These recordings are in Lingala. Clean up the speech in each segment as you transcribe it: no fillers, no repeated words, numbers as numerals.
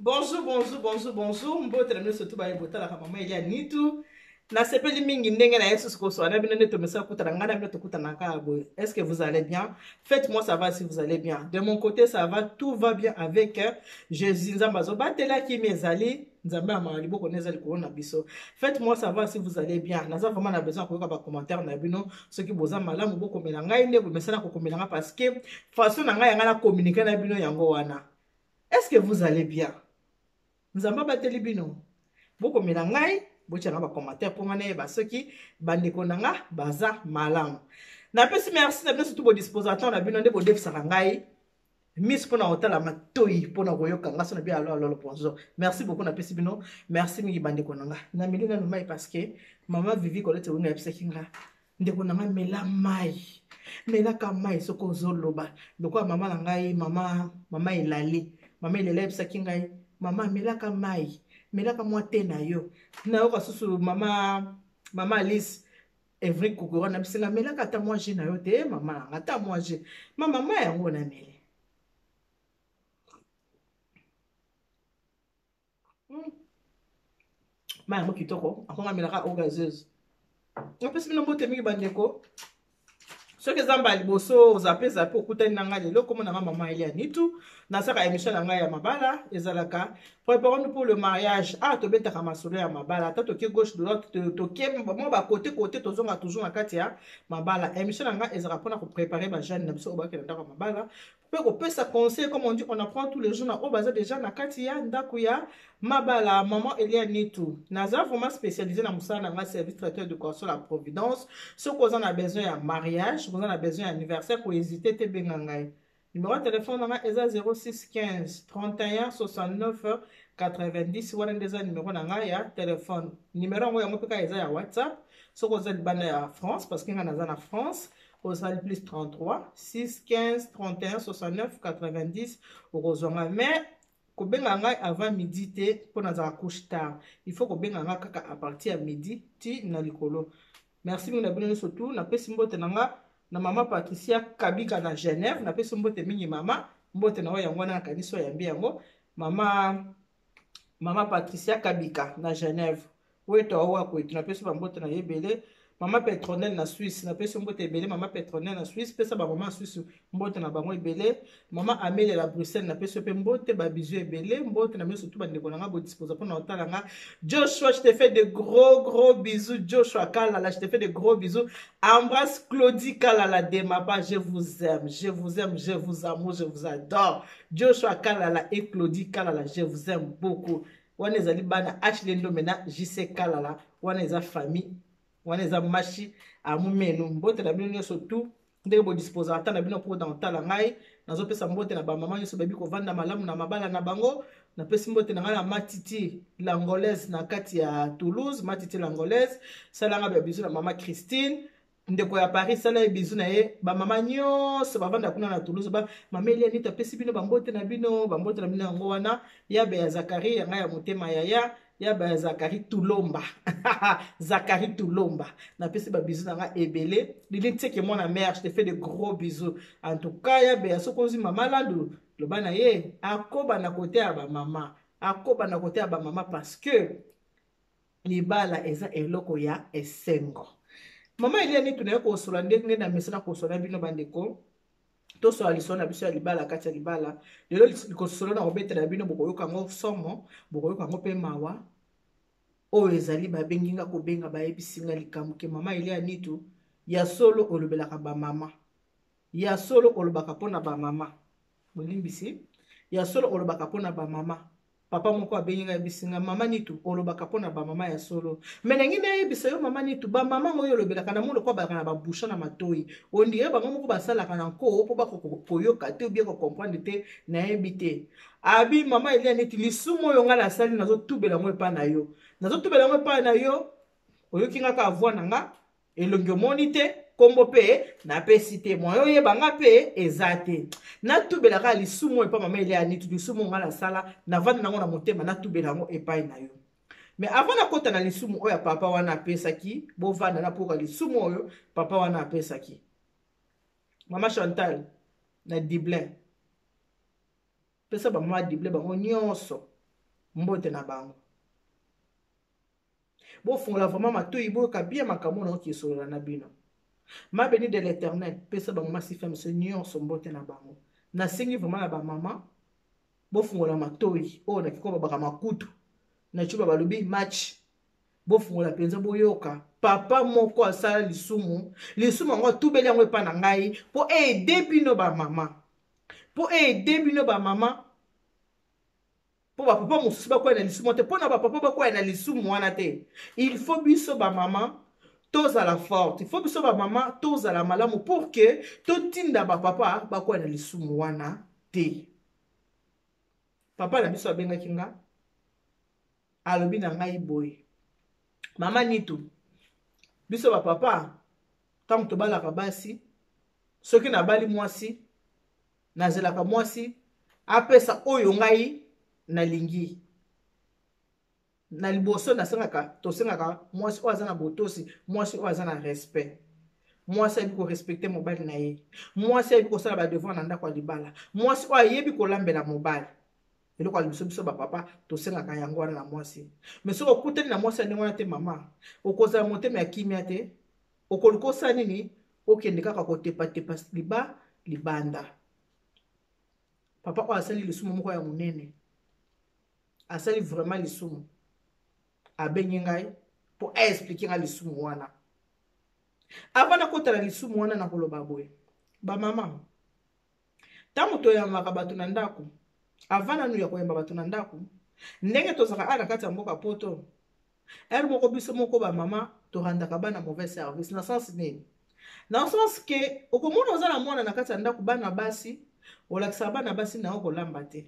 Bonjour. Mbote na miso tu ba ebotala ka mama Elia Nitu. Na sepeli mingi ndenge na Yesu ko so na bino neto mesa kuta ngana bino to kuta na ka boy. Est-ce que vous allez bien? Faites-moi savoir si vous allez bien. De mon côté ça va, tout va bien avec Jésus Nzambazo batela ki mezali Nzamba amali boko nezali ko na biso. Faites-moi savoir si vous allez bien. Naza vraiment na besoin ko ba commentaire na bino ceux qui boza malamu boko melanga inde ko mesana ko komelanga parce que façon na ngai ngana communiquer na bino yango wana. Est-ce que vous allez bien? Nzamba bateli bino boko mela ngai bochanga ba commentaire pour ngane ba soki bandeko nanga baza malamu na pesi merci na bino surtout bo disposition na bino nde bo defisa ngai miss pona otala matoi pona koyoka ngaso na bi alo bonjour merci beaucoup na pesi bino merci mingi bandeko nanga na milinga no mai parce que mama Vivi kolete wona yapisa kinga ndeko nanga mela mai mela ka mai soko zoloba ndoko mama na ngai mama elali mama elele yapisa kinga mama melaka mai melaka mwate na yo na yo kasusu mama Alice Evry Kokoro na bisinga melaka ta moi na yo te mama ngata moi mama yango na mele yango kitoko akonga melaka ogazeuse opesi bino mbote mingi bandeko soki ezamba liboso zape okutani na ngai lelo komona mama Elia Nitu nasaka émission na ngai ya mabala ezalaka préparons-nous pour le mariage tobetaka masolo ya mabala ata toke gauche droite toke mo ba côté tozonga toujours na kati ya mabala émission na ngai ezalaka mpona kopréparer bajane na biso oyo bakenda ndako ya mabala mpe kopesa conseil comme on dit on apprend tous les jours na oyo baza déjà na kati ya ndako ya mabala maman Elia Nitu naza vraiment spécialisé na mosala na ngai service traiteur de corps la providence soki oza na besoin ya mariage oza na besoin ya anniversaire ko hésiter te benga ngai numéro de téléphone na ngai eza 0615 31 69 90 wana nde eza numéro na ngai ya téléphone numéro yango yango mpeka eza ya whatsapp soki oza libanda ya France parce que ngai naza na France osali plus 33 615 31 69 90 okozwanga mais kobenga ngai avant midi te mpo nazala couche tard il faut kobenga ngai kaka à partir ya midi ti na likolo merci mingi na bino nyonso tu napesi mbote na nga na mama Patricia Kabika na Genève napesi mbote mingi mama mbote na oyo yango wana nakanisi oyo yambi yango mama Patricia Kabika na Genève weto awa koyetu napesi bambote na yebele mama Petronelle na Suisse napesi mbote ebele mama Petronelle na Suisse pesa ba mama Suisse mbote na bango ebele mama Amélie la Bruxelles napesi pe mbote ba bizu ebele mbote na miso tout bandeko na nga bo disposer pour na otala nga Joshua je te fais de gros bisous Joshua Kalala je te fais de gros bisous embrasse Claudie Kalala de ma part je vous aime je vous amour je vous adore Joshua Kalala et Claudie Kalala je vous aime beaucoup wana ezali bana Ashley Ndomena JC Kalala wana eza famille wana eza mashi amumenu mbote na bino nyonso tu ndenge bo disposer ata na bino pour dans tala ngai nazopesa mbote na ba mama nyonso babi kovanda malamu na mabala na bango napesi mbote na ngai na Matiti l'angolaise na kati ya Toulouse Matiti l'angolaise salanga ba bizu na mama Christine ndeko ya Paris sala bizu na ye ba mama nyonso bavanda kuna na Toulouse ba mama Elia Nitu apesi bino bambote na bino yango wana ya be ya Zakari ya ngai ya motema ya ba Zakari Tulomba Zakari Tulomba na pesi ba bisous na nga ebele lili teke mwana mère je te fais de gros bisous en tout cas ya be sokozi mama landu lo bana ye akoba na côté ya ba mama parce que libala eza eloko ya esengo mama Elia Nitu na ko sola ndenge na mesana ko sola bino bandeko to so aliso na biso ya libala kati ya libala lelo likosolo na obetela bino bokoyoka ngo somo bokoyoka ngo pe mawa oyo ezali babenginga kobenga bayebisinga likambo ke mama Elia Nitu ya solo olobelaka ba mama ya solo olobaka pona ba mama bolimbisi ya solo olobaka pona ba mama papa moko abenginga yebisinga mama Nitu olobaka pona ba mama ya solo menengi na yebisa yo mama Nitu ba mama ngoyo olobelaka na mondo kwa balaka na ba boucha na matoi ondire ba mama moko basalaka na nko po ba koyoka te bien ko comprendre te na yebite abi mama Elia Nitu lisumo yo ngala sali nazo tubela ngo epa na yo oyoki nga ka voix na nga elongi omoni te kombo pe na pesi te moyo yebanga pe ezate natubelaka lisumu epa mama Elia Nitu lisumu ngala sala na vanda nango na motema natubela ngo epai na yo mais avant na kota na lisumu oyo papa wana apesaki bovanda na poka lisumu oyo papa wana apesaki mama Chantal na Dublin. Pesa ba mama Dublin bango nyonso mbote na bango. Bo fungola vraiment matoyi bo ka bien makambo na ki solola na bino. Ma béni de l'Éternel, pesa ba mama si femme se nyonso mbote na bango. Na sengi vraiment na ba mama bo fungola matoyi o na kiko ba makutu na chuba balobi match. Bo fungola penza boyoka papa moko asala lisumu ngo tubeli yango epa na ngai po bino ba mama po bino ba mama po ba papa mosusu bakoya na lisumu te po na ba papa bakoya na lisumu wana te. Il faut biso ba mama tozala forte, il faut biso ba mama tozala malamu pour que totinda ba papa bakoya na lisumu wana te. Papa na biso abengaki nga alobi na ngai boye mama nitu biso ba papa tango tobalaka basi soki na bali mwasi nazelaka mwasi apesa oyo ngai nalingi na liboso tosengaka mwasi oyo aza na botosi, mwasi oyo aza na respect, mwasi ayebi korespecte mobali na ye, mwasi ayebi kosala badevoir na ndako ya libala, mwasi oyo ayebi kolambela mobali. Eloko ya biso ba papa tosengaka yango wana na mwasi. Mais soki okutani na mwasi ndenge wana te mama, okozala motema ya kimia te, okoluka osala nini okende kaka kotepatepa libanda. Papa oyo asali lisumu moko ya monene, asali vraiment lisumu, abengi ngai po expliquer nga lisumu wana. Avant na kotala lisumu wana na koloba boye ba mama tango toyambaka bato na ndako, avant na nuya koyamba bato na ndako ndenge tozaka ana kati ya mboka poto ere moko biso moko ba mama torandaka bana mauvais service na sens nini, na sens ke okomona ozala mwana na kati ya ndako bana basi olakisa bana basi na kolamba te.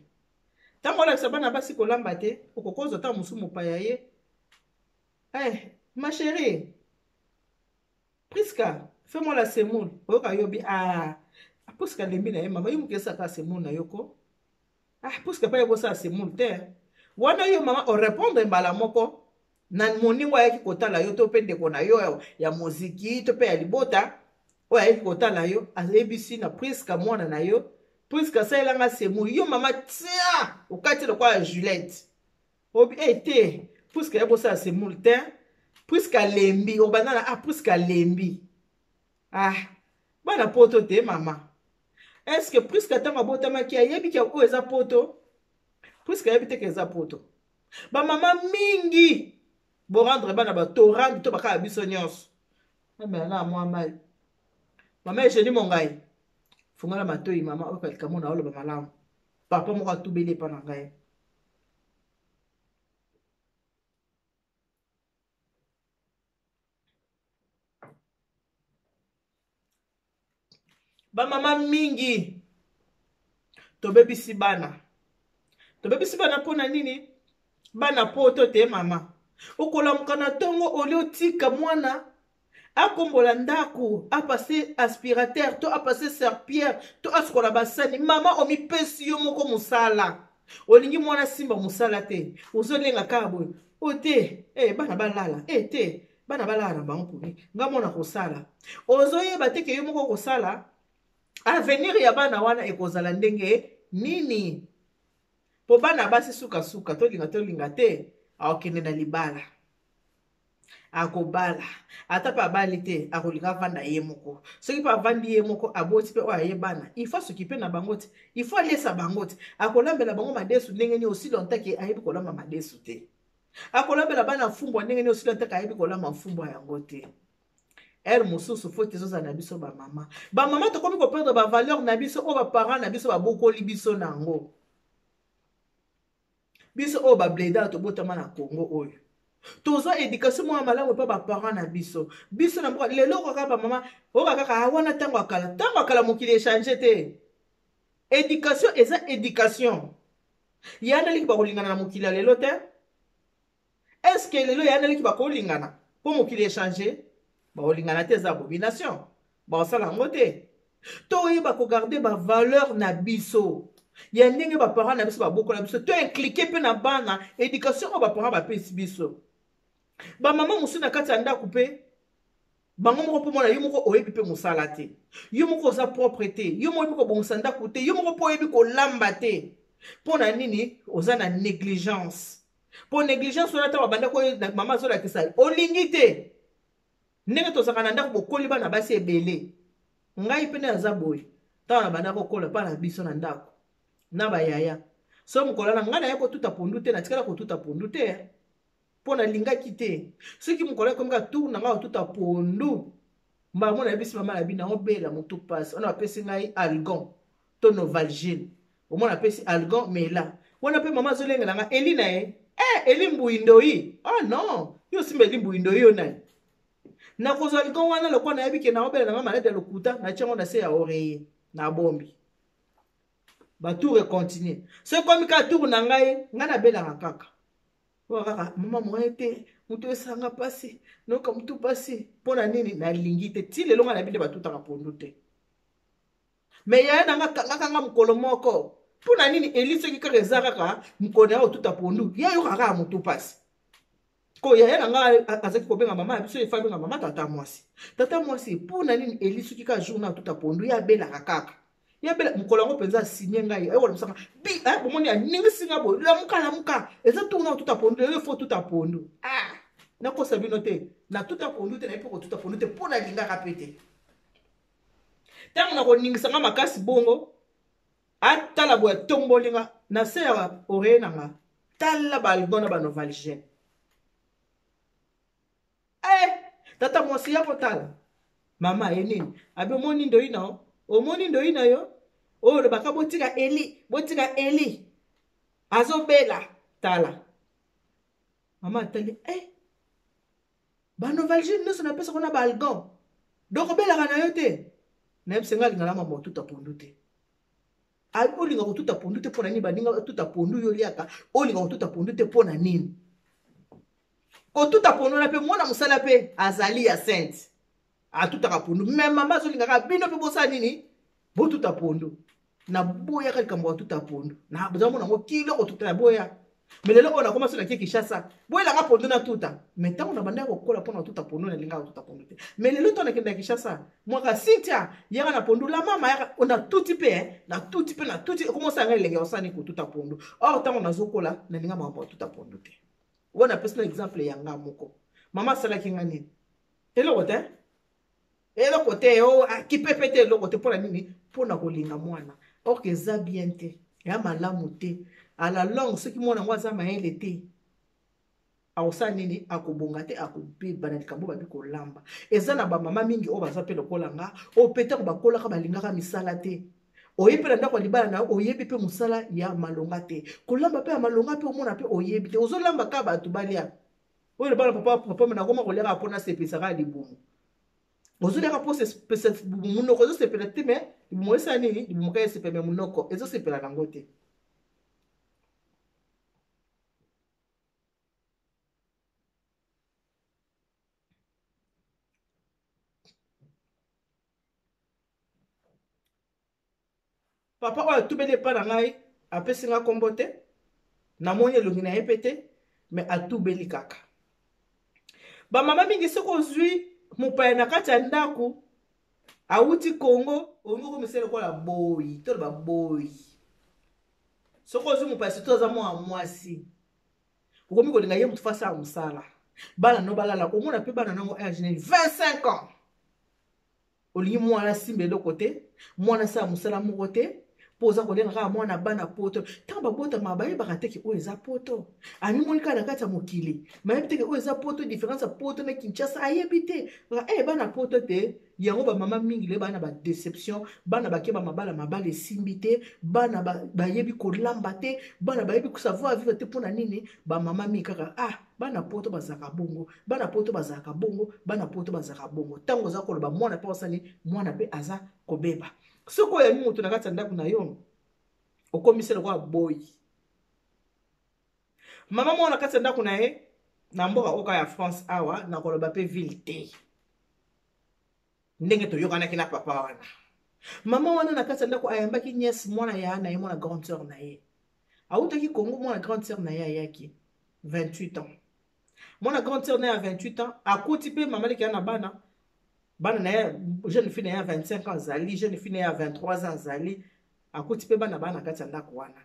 Tango olakisa bana basi kolamba te okokoza ta musu mopaya ye ma chérie Priska fais-moi la semoule oyoka yobi Priska lembi na ye mama yo mukesa ka semoule na yoko Priska pa yebosa semoule te wana yo mama o répondre mbala moko na moningo ayaki kotala yo to pe ndeko na yo ya muziki to pe ya libota oyo ayaki kotala yo ayebisi na Priska mwana na yo Priska saelanga semoule yo mama tia okati lokwa ya Juliette obi te Priska yebosa semoule te Priska lembi obanana Priska lembi bana poto te mama. Est-ce que Priska tanga botama ki ayebi ki o eza poto? Priska ayebi te ke eza poto. Ba mama mingi bo rendre bana ba to rendre to baka biso nyonso. Mais na moi mal. Mama je ni mongai. Fungola matoyi mama o kalika mona olo ba malamu. Papa moko atubeli pa na ngai. Ba mama mingi tobebisi bana pona nini bana poto te mama okolamuka na tongo olio tika mwana akombola ndako apase aspirateur to apase serpillère to askola basani mama omipesi yo moko musala olingi mwana simba musala te ozolenga kabo ote bana balala te bana balala na bango puni nga mona kosala ozoyeba te ke yo moko kosala avenir ya bana wana ekozala ndenge nini po bana basi suka tolinga te akokende na libala akobala ata pa bali te akolinga vanda ye moko soki pa vandi ye moko aboti pe oyo ayebana il faut s'occuper na bango te il faut alesa bango te akolambela bango madesu ndenge ni aussi longtemps ke ayebi kolamba madesu te akolambela bana mfumbwa ndenge ni aussi longtemps ke ayebi kolamba mfumbwa yango te. Elle mosusu faut que ça na biso ba mama to komi ko perdre ba valeur na biso o ba parents na biso ba bokoli biso nango biso o ba bleda to botama na Congo oyo tozo éducation mo malamu pa ba parents na biso na mboka lelo ko ka ba mama o kaka wana tango akala mokili échanger te éducation eza éducation yana liki ba kolingana na mokili lelo te est-ce que lelo yana liki ba kolingana po mokili échanger baolingana te za abomination baosala yango te toyeba kogarde bavaleur na biso ya ndenge baparent na biso babokola biso to implike mpe na bana éducation oyo baparent bapesi biso bamama mosusu na kati ya ndako mpe bango moko mpo mona yo moko oyebi mpe mosala te, yo moko oza propre te, yo moko oyebi kobongisa ndako te, yo moko mpo oyebi kolamba te. Mpo na nini oza na négligence? Mpo négligence wana ta babanda koyo mama azolakisa olingi te. Ndenge tozalaka na ndako bokoli bana basi ebele, ngai mpe nde aza boye ntango na banda kokola mpa na biso na ndako na bayaya. So mokolala ngai na ye kotuta pondu te, natikala kotuta pondu te mpo nalingaki te. Soki mokolo ekomika tour na ngai kotuta pondu, mbala mona yebisi mama na bino obela motu pasi wana bapesi ngai algon to novalgine, omona apesi algon mela wana mpe mama azolengela ngai eli na ye eli mbuindoyi. Ah non, yo simba eli mbuindoyi yo naye nakozwa algon wana lokwa na yebi ke na obela na ngai malade ya lokuta na tiango na se ya oreye na bombi batour econtinue. So ekomika tour na ngai nabelaka kaka kaka mama moye te mutu esanga pasi noka mutu pasi mpo na nini nalingi te ti lelo ngai na binde batutaka pondu te. Me yaya na nga kangaka mokolo moko mpo na nini eli soki kaka eza kaka mokolo ya otuta pondu ya yo kaka ya mutu pasi ko yaya na nga azaki kobenga mama ya biso efa benga mama tata mwasi mpo na nini eli soki kaka jour na otuta pondu ya belaka kaka ya bela mokolo yango mpenza asinye ngai ayokola mosanga bi bomoni aningisi nga boye lamuka eza tourna otuta pondu lelo fo tuta pondu. Nakosa bino te na tuta pondu te na epo kotuta pondu te mpo nalingaka mpe te. Ntango na koningisa nga makasi bongo atala boye tomboli nga na se ya oreye na nga tala balgon na banovalgene. Tata mwasi ya kotala mama ye nini abi omoni ndoyi na o omoni ndoyi na yo oyo lobaka botika eli azobela tala mama atali banovalgine nyonso napesa kona balgon donc obelaka na yo te nayebisa nga alingala mama otuta pondu te. Olinga kotuta pondu te mpo na nini baninga otuta pondu yo liaka olinga kotuta pondu te mpo na nini kotuta pondu na mpe mwana mosala mpe azali ya sainte atutaka pondu me mama azolingaka bino mpe bosala nini botuta pondu na boyaka likambo batuta pondu na bozamona yango kiloko tuta na boya. Me lelo oyo nakoma so nakie Kinshasa boyelanga pondu na tuta me ntango na banda kokola mpona otuta pondu nalingaka kotuta pondu te. Me lelo to nakenda ya Kinshasa mwaka Cynthia yaka na pondu la mama yaka na tuti mpe ekomosanga elenge osani kotuta pondu or ntango nazokola nalinga makambo kotuta pondu te. Wana apesi na exemple yanga moko mama asalaki nga nini eloko te kipepe te eloko te mpona nini mpona kolinga mwana or ke eza bien te ya malamu te a la longue soki mwana yango aza mayele te akosala nini akobonga te akobeba na likambo babi kolamba. Eza na bamama mingi oyo baza mpe lokola nga oyo petako bakolaka balingaka misala te oyebi mpe na ndako ya libala na yo oyebi mpe mosala ya malonga te kolamba mpe ya malonga mpe omona mpe oyebi te ozolamba ka bato balia oyo libala papa mena koma koliaka mpona sepesaka libumu ozoliaka mpo sepesa libumu munoko ezosepela te me libumu esala nini libumu ka esepela me munoko ezosepela nango te. Papa oyo atubeli epai na ngai apesi nga kombo te namoni elongi na ye mpe te me atubeli kaka. Bamama mingi soki ozwi mopaya na kati ya ndako awuti Kongo olingi okomisa lokola boyi toloba boyi. Soki ozwi mopaya soki aza mwana mwasi okomi kolinga ye motu fasi ya mosala bana no balala omona mpe bana nango age 25 ans olingi mwana simba eloko te mwana sa ya mosala moko te mpo oza kolenga kaka mwana bana poto ntango babotama bayebaka teke oyo eza poto amimoni kaka na kati ya mokili mayebi teke oyo eza poto différence ya poto na Kinshasa ayebi te bana poto te yango bamama mingi le bana badeception bana bakeba mabala esimbi te bana bayebi kolamba te bana bayebi kosavoir vivre te mpona nini bamama mingi kaka bana poto bazalaka bongo bana poto bazalaka bongo bana poto bazalaka bongo ntango oza koloba mwana mpe osani mwana mpe aza kobeba soki oyami moto na kati ya ndako na yo okomisa lokola boyi. Mama moko na kati ya ndako na ye na mboka oka ya France awa na koloba mpe ville te ndenge toyokanaki na papa wana. Mama wana na kati ya ndako ayambaki nièce mwana ya na ye mwana grande sœur na ye awutaki Kongo mwana grande sœur na ye ayaki 28 ans mwana grande sœur na ye ya 28 ans akuti mpe mama leki ya na bana bana na ye jeune fille na ye 25 ans azali, jeune fille na ye 23 ans azali, akuti pe bana bana kati ya ndako wana.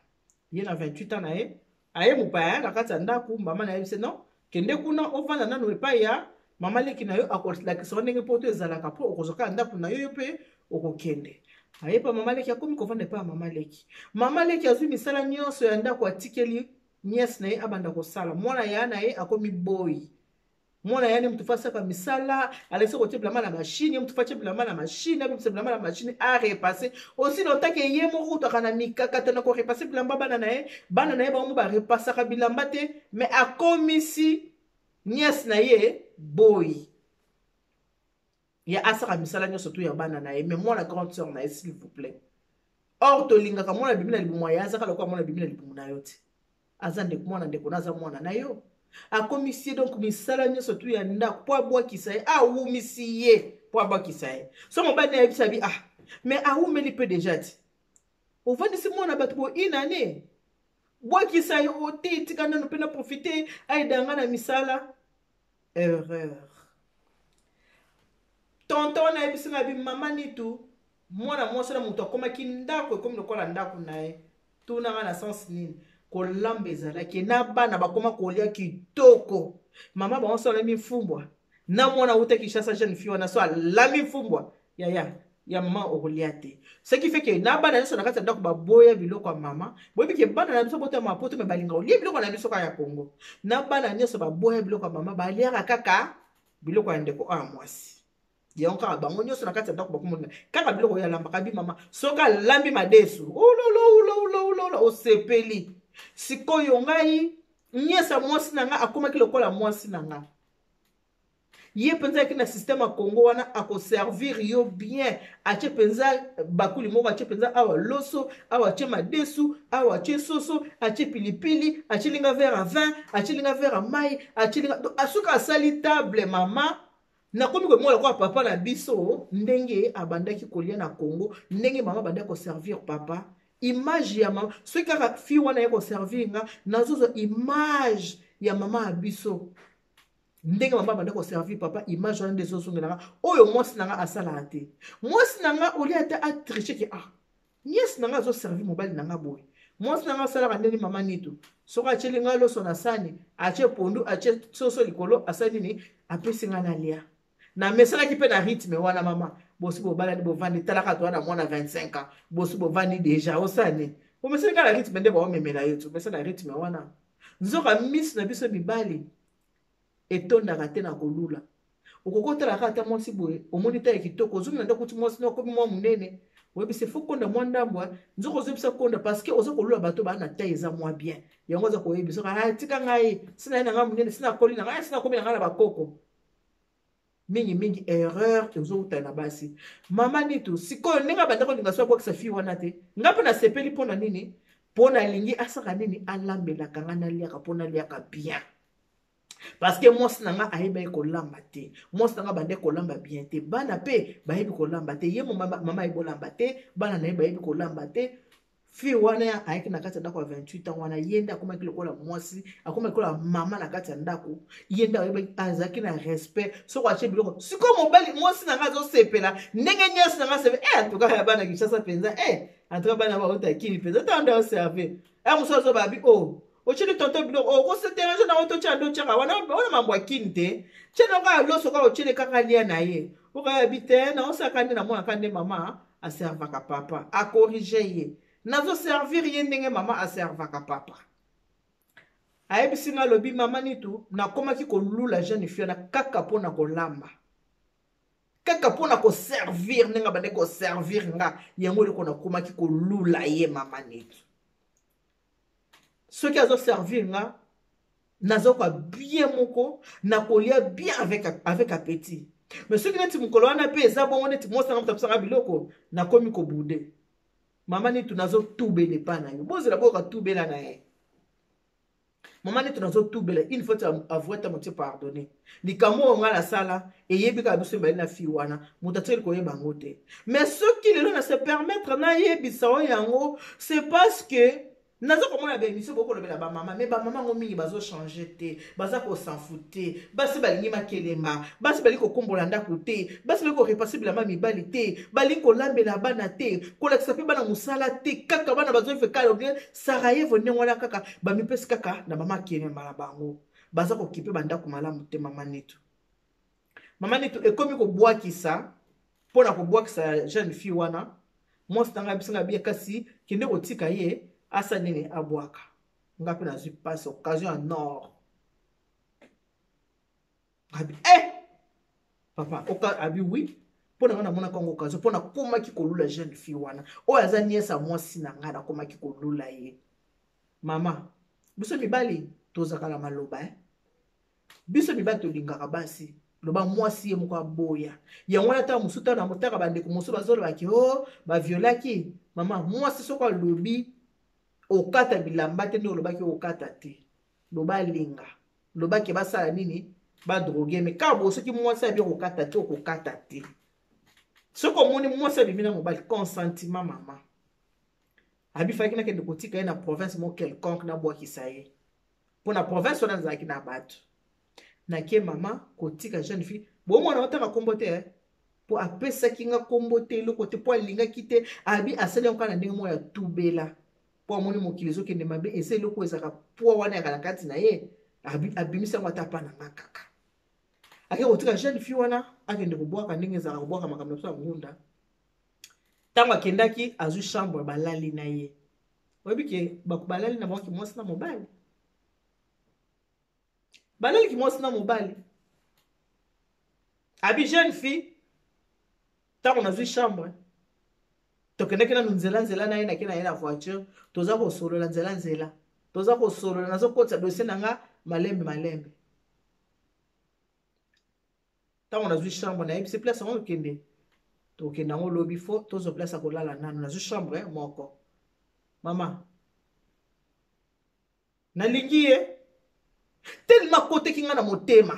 Ye na 28 ans na ye, aye mopaya na kati ya ndako, mama na ye bise non, kende kuna ovanda nanu epai ya mama leki na yo akolakisa ndenge poto ezalaka po okozoka ndako na yo pe okokende. Aye pa mama leki akomi kovanda epai ya mama leki. Mama leki azwi misala nyonso ya ndako atikeli nièce na ye abanda kosala. Mwana ya na ye akomi boy. Mwana yani mtu fasa ka misala, alese kote blama na machine, mtu fache blama na machine, mtu blama na machine a repasser. Aussi longtemps que ye moko to kana mikaka tana ko repasser blamba bana na ye ba mu ba repasser ka bilamba te, mais a komisi nièce na ye boy. Ya asa ka misala nyo surtout ya bana na ye, mais moi la grande sœur na ye s'il vous plaît. Or to linga ka mwana bibina libumu ya asa ka lokwa mwana bibina libumu na yote. Azande mwana ndeko naza mwana na yo. Akomisi donc misala nyoso tu ya ndako po abwakisa ye awumisi ye po abwakisa ye. So mobali na yebisa bi mais awumeli pe déjà ti. Ovandisi mwana bato bo inane. Bwakisa ye ote tikana no pena profiter aidanga na misala. Erreur. Tonton na yebisa na bi mama ni tu mwana mwasi na muto akomaki ndako ekomi lokola ndako na ye. Tuna na sens nini? Kolamba ezalaki na bana bakoma kolia kitoko. Mama ba onso la mifumbwa. Na mwana uta Kinshasa jeune fille wana so la mifumbwa. Ya mama okoliate. Ce qui fait que na bana nso na kati ndako ba boya biloko ya mama. Boyebi ke bana na biso bota mapoto me balinga olia biloko na biso ka ya Congo. Na bana nso ba boya biloko ya mama ba liaka kaka biloko ya ndeko a mwasi. Yonka bango nyoso na kati ndako bakomona. Kaka biloko ya lamba kabi mama. Soka lambi madesu. Ololo osepeli. Sikoyo ngai nyesa mwasi nanga akomaki lokola mwasi nanga. Ye penza ki na système a Congo wana ako servir yo bien. Ache penza bakuli moko ache penza awa loso, awa ache madesu, awa ache soso, ache pilipili, ache linga verre à vin, ache linga verre à maï, ache linga asuka sali table mama. Na komi ko mwana kwa papa na biso ndenge abandaki kolia na Congo, ndenge mama bandaki ko servir papa. Image ya mama, ceux qui a fi wana yako servir nga, nazozo image ya mama abiso. Ndenge mama banda ko servir papa, image wana ndezo songa oyo mwasi nanga asala ate. Mwasi nanga oli ate a tricher ki nièce nanga zo servir mobali nanga boy. Mwasi nanga sala kandeni mama nitu. Soka acheli nga loso na sani, ache pondu, ache soso likolo, asani ni apesi nga na lia. Na mesala ki pe na rythme wana mama. Bosi bo bala ni bo vandi talaka to wana mwana 25 ans. Bosi bo vandi déjà osane. Bo mesala ka na rythme nde ba memela yetu. Mesala na rythme wana. Nzoka miss na biso mibali. Etonda kate na kolula. Okokota la kata mwasi boye. Omoni ta ekitoko. Zumi na ndako tu mwasi na komi mwa munene. Webi se fo konda mwa ndambwa. Nzoko zebisa konda parce que ozo kolula bato ba na taille eza mwa bien. Yango za ko yebi so ka tika ngai. Sina na nga munene, sina koli na ngai, sina komi na nga na bakoko. Mingi erreur ezo utana basi. Mama nitu siko ninga bandako ninga so bokisa fi wana te. Ngapo na sepeli pona nini? Pona lingi asaka nini alambela kanga na liaka pona liaka bien. Parce que mwasi nanga ayeba ekolamba te. Mwasi nanga bande kolamba bien te. Bana pe bayebi kolamba te. Ye mama ebolamba te, bana na ye bayebi kolamba te. Fi wana ya ayeki na kati ya ndako ya 28 ans wana yenda akoma kilokola mwasi, akoma kilokola mama na kati ya ndako. Yenda azaki na respect. Soko ache biloko. Siko mobali mwasi nanga zo sepela. Ndenge nyasi nanga sebe. En tout cas ya bana Kinshasa penza. En tout cas bana ba ota kini penza. Tanda o serve. Muso zo babi ocheli tonto biloko. Ko se terrain na oto cha ndo chaka wana mambo akinte. Chena ka loso ka ocheli kaka lia na ye. Oka habite na osakande na mwana kande mama a servaka papa. A corriger ye. Nazo servir ye ndenge mama a servaka papa. Ayebisi nga lobi mama nitu na komaki kolula jeune fille na kaka pona kolamba. Kaka pona ko servir ndenge bande ko servir nga yango liko na komaki kolula ye mama nitu. Ceux qui azo servir nga nazo kwa bien moko na kolia bien avec appétit. Mais ceux qui neti mukolo wana pe eza bongo neti mosa nga mutapsaka biloko na komi ko bude. Mama nitu nazo tubele pa na yo. Boze la boka tubela na ye. Mama nitu nazo tubela. Il faut avouer ta moitié pardonner. Likamo nga la sala. Et yebi ka biso mbali na fi wana. Mutatseli ko yeba ngote. Mais ceux qui le na se permettre na yebi sao yango. C'est parce que naza komona ba émission boko lobela ba mama mais ba mama ngo mingi bazo changer te baza ko s'en fouter basi balingi makelema basi bali ko kombola ndako te basi bali ko repasser bilamba mibali te bali ko lambela bana te ko lakisa pe bana musala te kaka bana bazo fe kala bien Sarajevo ne wala kaka ba mipesi kaka na mama kelema na bango baza ko kipe bandako malamu te mama Nitu ekomi ko bwakisa pona ko bwakisa jeune fille wana mwasi tanga bisinga bia kasi kende kotika ye asa nini abwaka nga pe nazwi passe occasion en or abi papa abi oui pona nga namona kango occasion pona komaki kolula jeune fille wana oyo aza niesa mwasi na nga nakomaki kolula ye mama biso mibali tozakala maloba biso mibali tolingaka basi loba mwasi ye moko aboya yango wana ta musuta na motaka bandeko mosu bazolobaki o baviolaki mama mwasi soko alobi okata bilamba te nde olobaki okata te loba linga lobaki basala nini badroge me kaka bo soki mwasi abi okokata te okokata te soki omoni mwasi abimi na mobali consentiment mama abifaki nakende kotika ye na province mo quelconque nabwakisa ye mpo na province wana azalaki na bato nake mama kotika jeune fille bomwana otaka kombo te po apesaki nga kombo te eloko te po alingaki te abi asali yango kaka na ndenge moko ya tubela po amoni mokili ezokende mabe eza eloko ezalaka poa wana yaka na kati na ye abimisi yango ata pa na nga kaka ake kotika jeune fille wana akende kobwaka ndenge ezalaka kobwaka makambo na biso ya ngunda ntango akendaki azwi chambre balali na ye oyebi ke balali na bango mwasi na mobali balali ki mwasi na mobali abi jeune fille ntango nazwi chambre tokendaki nanu nzela na ye nake na ye na voiture toza kosolola nzela toza kosolola nazokotisa dossier na nga malembe ntango nazwi chambre nayebisi place yango tokende yango lobi fo tozo place akolala nanu nazwi chambre moko mama nalingi ye tellement akotaki nga na motema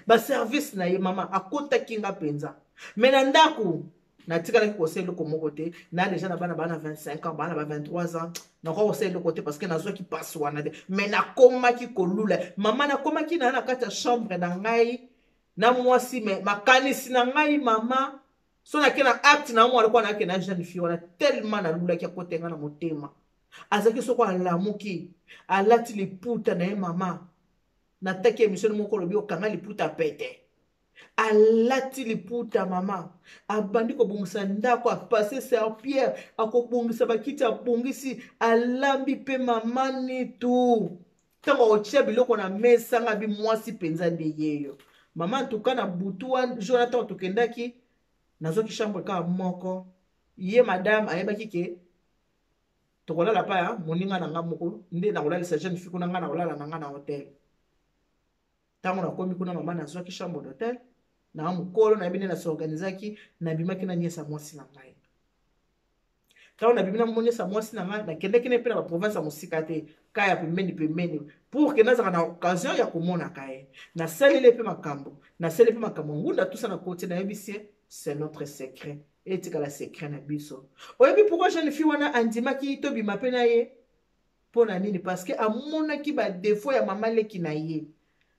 baservice na ye mama akotaki nga mpenza me na ndako natikalaki kosala eloko moko te na deja na bana 25 ans bana ba 23 ans nakoki kosala eloko te parce que nazwaki pasi wana te me nakomaki kolula mama nakomaki na kati ya chambre na ngai na mwasi me makanisi na ngai mama so nake na acte na mwana kwa nake na jeune fille wana tellement nalulaki akotenga na motema azaki soko alamuki alati liputa na ye mama nataki émission moko lobi okanga liputa pete alati liputa mama abandi kobongisa ndako apase serpierre akobongisa bakiti abongisi alambi pe mama Nitu ntango otia biloko na mesa nga bi mwasi mpenza nde yeyo mama ntuka na butu wana Jonathan tokendaki nazoki chambre kaka moko ye madame ayebaki ke tokolala pa ya moninga na nga moko nde nakolalisa jeune fille kuna nga nakolala na nga na hotel ntango nakomi kuna mama nazwaki chambre d'hôtel na mokolo nayebi nde nasorganizaki nabimaki na niesa mwasi na ngai ntango nabimi na moniesa mwasi na ngai nakendaki ne mpe na baprovince ya mosika te ka ya pembeni pour ke nazaka na occasion ya komonaka ye nasaleli mpe makambo ngunda tusa na kote nayebisi ye c'est notre secret etikala secret na biso oyebi pourquoi jeune fille wana andimaki tobima mpe na ye mpo na nini parce que amonaki badefo ya mama leki na ye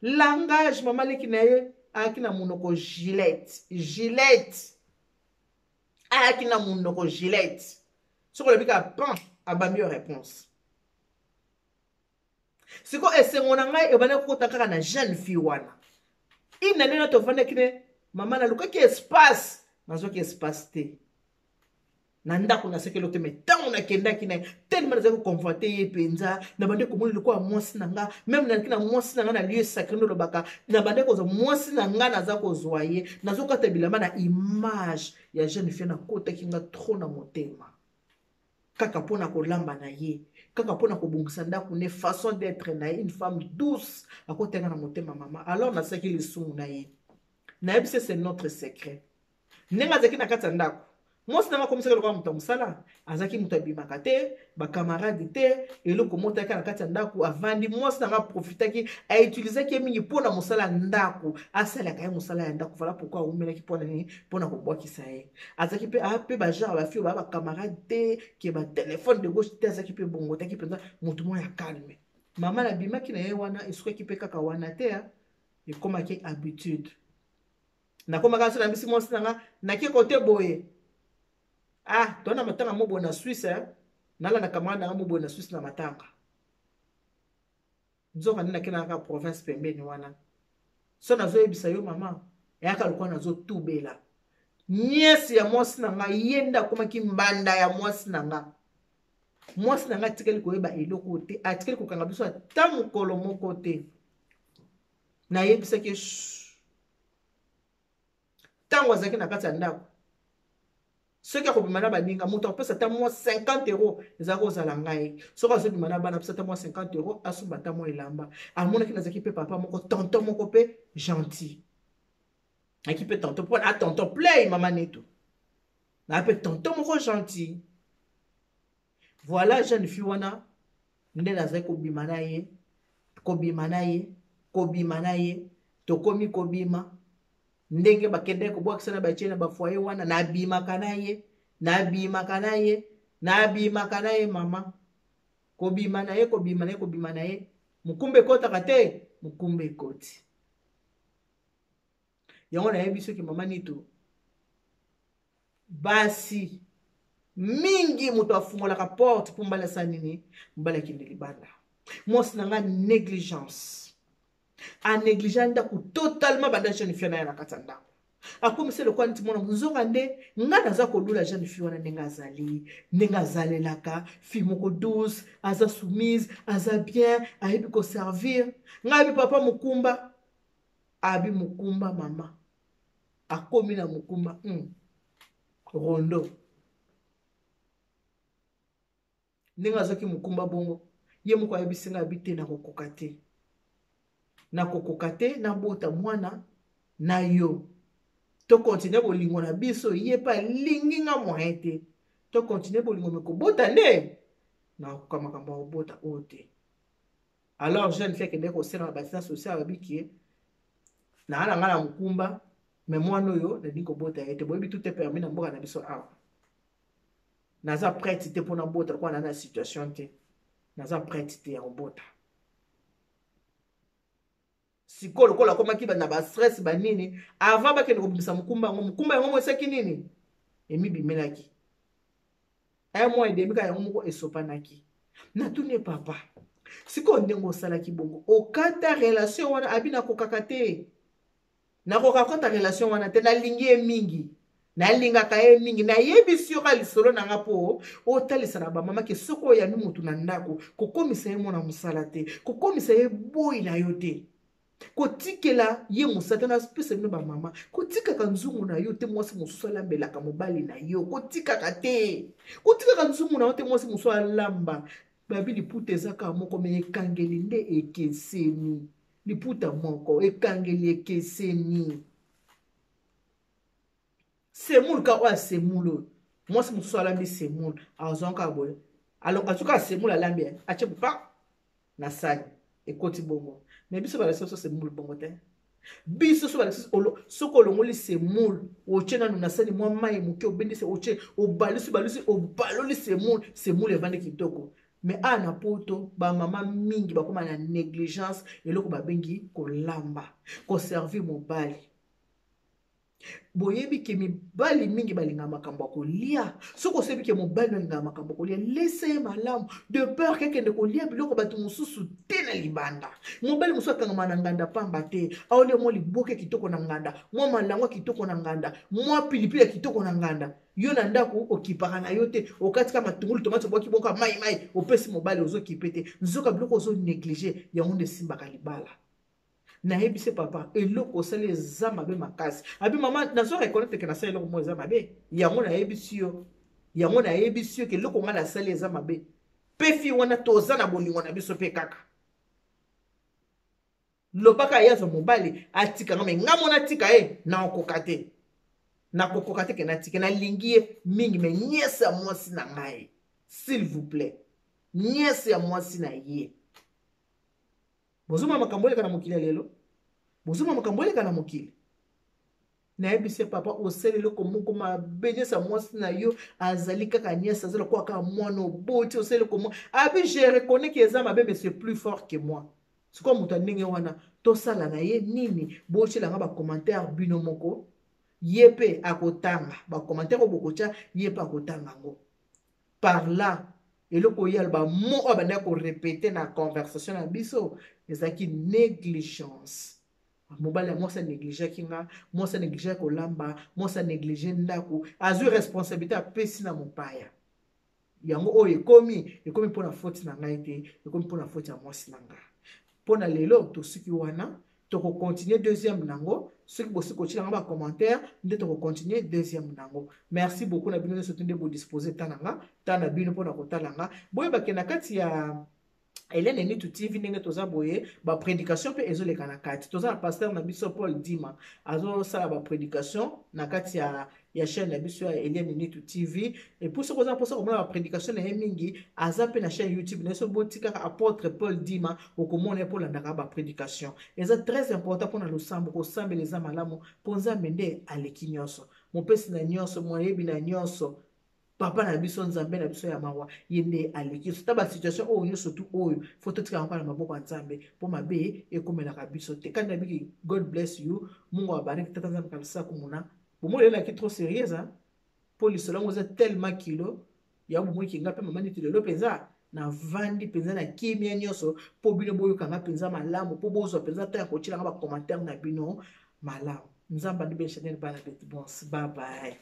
langage mama leki na ye ayaki na monoko gilette ayaki na monoko gilette soki olobi ka pan abambi yo réponse siko esengo na ngai ebandi kokota kaka na jeune fille wana ina nena tovandaki ne mama nalukaki espace nazwaki espace te na ndako nasekeli te me ntango nakendaki na ye tellement nazali koconforte ye mpenza nabandi komoni lokola mwasi na nga meme nalaki na mwasi na nga na lieu sacré nde olobaka nabandi kozwa mwasi na nga naza kozwa ye nazokata bilamba na image ya jeune fille nakotaki nga trop na motema kaka mpona kolamba na ye kaka mpona kobongisa ndako ne façon d'être na ye une femme douce akotenga na motema mama alors nasaki lisumu na ye nayebisi c'est notre secret ndenge azalaki na kati ya ndako Moi c'est comme ça que le muta musala azaki muta bimaka te ba camarade te eloko mota kana kati ndako avandi moi c'est nga profitaki a utiliser ki mingi pona musala ndako asala ka musala ya ndako voilà pourquoi on mena ki pona ni pona ko boki sa ye azaki pe a pe ba genre ba fio ba camarade te ki ba téléphone de gauche te azaki pe bongo taki penza mutu mo ya calme mama na bimaki na ye wana esuka ki pe kaka wana te et comme ki habitude na koma ka sala mbisi moi c'est nga na ki côté boye. Ah, tona matanga mobo na Suisse, nala na kamana na mobo na Suisse na matanga. Nzoka nina kena ka province pembeni wana. So na zo ebisa yo mama, yaka lukwa na zo tubela. Nyesi ya mwasi na nga yenda kuma ki mbanda ya mwasi na nga. Mwasi na nga tikeli koyeba eloko te, atikeli kokanga biso ata mokolo moko te. Na yebisa ke tango azaki na kati ya ndako. Ceux qui ont besoin de baninga, montant peut c'est moi 50 €. Les arros à l'angaï. Ceux qui ont besoin de baninga, c'est moi 50 €. À son bâtiment moi ilamba. À mon qui n'a équipé papa mon tonton mon copé gentil. Équipé tonton pour à tonton play maman neto. Na pe tonton mon gentil. Voilà jeune fille wana. Ndé na zeko bimanaye. Kobimanaye. Tokomi kobima. Ndenge bakende ko bwakisa na bachena ba foyer wana na bimaka na ye mama kobima na ye mukumbe kota kate mukumbe koti yango na yebiso ki mama nito basi mingi muto afungola ka porte pour mbala sanini mbala kindi libanda mos na nga négligence a négligenda ku totalement banda jeune fille na ya katanda akomi se le kwa nti mona nzoka nde nga naza kolula jeune fille wana ndenga azalelaka fille moko douce aza soumise aza bien ayebi ko servir nga abi papa mukumba abi mukumba mama akomi na mukumba rondo ndenga azoki mukumba bongo ye moko ayebi singa abi te na kokoka te na kokoka te na bota mwana na yo to continue bolingo na biso ye pa lingi nga moyen te to continue bolingo me ko bota nde na ko makambo o bota ote alors jeune fille kende ko sera ba science sociale babiki na ala ngala mukumba me mwana yo na diko bota ete boyebi tout est permis na mboka na biso awa naza prête te pona bota kwa na situation te naza prête te ya bota sikolo kola koma kiba na ba stress ba nini avant ba kende kobimisa mukumba yango esaki nini emi bimelaki un mois et demi ka yango moko esopanaki na tune papa siko ndengo salaki bongo okata relation wana abina kokaka te na kokaka relation wana te na lingi mingi na lingaka mingi na yebisi yo ka lisolo na nga po otalisa na ba mama ke soko ya mutu na ndako kokomisa ye mona musala te kokomisa ye boyi na yo te kotikela ye musata na spese no ba mama kotikaka nzungu na yo te mwasi mosusu alambelaka mobali na yo kotikaka te kotikaka nzungu na yo te mwasi mosusu alamba babi liputa ezaka moko me ekangeli nde ekeseni liputa moko ekangeli ekeseni semul ka wa semul mwasi mosusu alambi semul azonka boye alors atuka semul alambi ache pa na sani ekoti bongo mais biso bala soso semul bongo te biso so bala soko longoli semul oche na nuna sani mwa mai muke obendise oche obalisi obaloli semul evande kitoko mais ana poto ba mama mingi bakoma na négligence eloko babengi kolamba ko servir mobali boyebi ke mibali mingi balinga makambo kolia soko sebi ke mobali balinga makambo kolia laissez malamu de peur kekende kolia biloko bato mususu te na libanda mobali mususu akangama na nganda pamba te aole mo liboke kitoko na nganda mo malangwa kitoko na nganda mo pilipili kitoko na nganda yo na ndako okipaka na yo te okatika matungulu tomate boki boka mai opesi mobali ozokipe te nzoka biloko ozo négliger yango nde simbaka libala na yebise papa eloko osali eza mabe makasi abi mama nazo reconnaître ke nasali eloko mo eza mabe yango na yebisi yo ke eloko nga nasali eza mabe mpe fi wana toza na bolingo na biso mpe kaka lobaka yazwa mobali atika nga me nga mona atika ye na okoka te nakokoka te ke natike nalingi ye mingi me niese ya mwasi na ngai s'il vous plaît niese ya mwasi na ye bozoma makambo eleka na mokili ya lelo bozoma makambo eleka na mokili nayebise papa osala eloko moko mabe niese ya mwasi na yo azali kaka niese azala kwa kaka mwana oboti osala eloko moko abi je reconnais que eza mabe mais c'est plus fort que moi sikoyo moto ndenge wana tosala na ye nini botyelanga bacommentaire bino moko ye mpe akotanga bacommentaire oyo bokotya ye mpe akotanga yango par là eloko oyo aloba mo oyo bandaki korepete na conversation na biso ezalaki négligence mobali ya mwasi anégligeaki nga mwasi anégligeaki kolamba mwasi anéglige ndako azwi responsabilité apesi na mopaya yango oyo ekomi mpona foti na ngai te ekomi mpona foti ya mwasi na nga mpona lelo tosuki wana tokokontinue deuxième nango soki bosi kotielanga bacommentaire nde tokokontinue deuxième nango merci beaucoup na bino nyonso to nde bodisposer ta nanga ta na bino mpona kotalanga boyebake na kati ya Hélène Nitu TV ndenge toza boye ba prédication pe ezoleka na kati toza na pasteur na biso Paul Dima azosala ba prédication na kati ya chaîne na biso ya Hélène Nitu TV et pour ce koza posa komona ba prédication na mingi aza pe na chaîne YouTube na so botika apôtre Paul Dima okomona pour landaka ba prédication eza très important pour na losambo ko sambeleza malamu ponza mende aleki nyonso mopesi na nyonso moyebi na nyonso papa na biso nzambe na biso ya mawa yende aleki so taba situation oyo nyonso tu oyo foto tika encore na maboko ya nzambe po mabe ekomelaka biso te kandi biki God bless you mungu abariki tata nzambe kabisa kumuna bomo lela ki trop sérieuse hein pour lisolo ngo za tellement kilo ya bomo ki ngape mama niti lelo penza na vandi penza na kimia nyonso po bino boyo kanga penza malamu po bozo penza ta ko tila ba commentaire na bino malamu nzamba ndibe chanel bana beti bon bye bye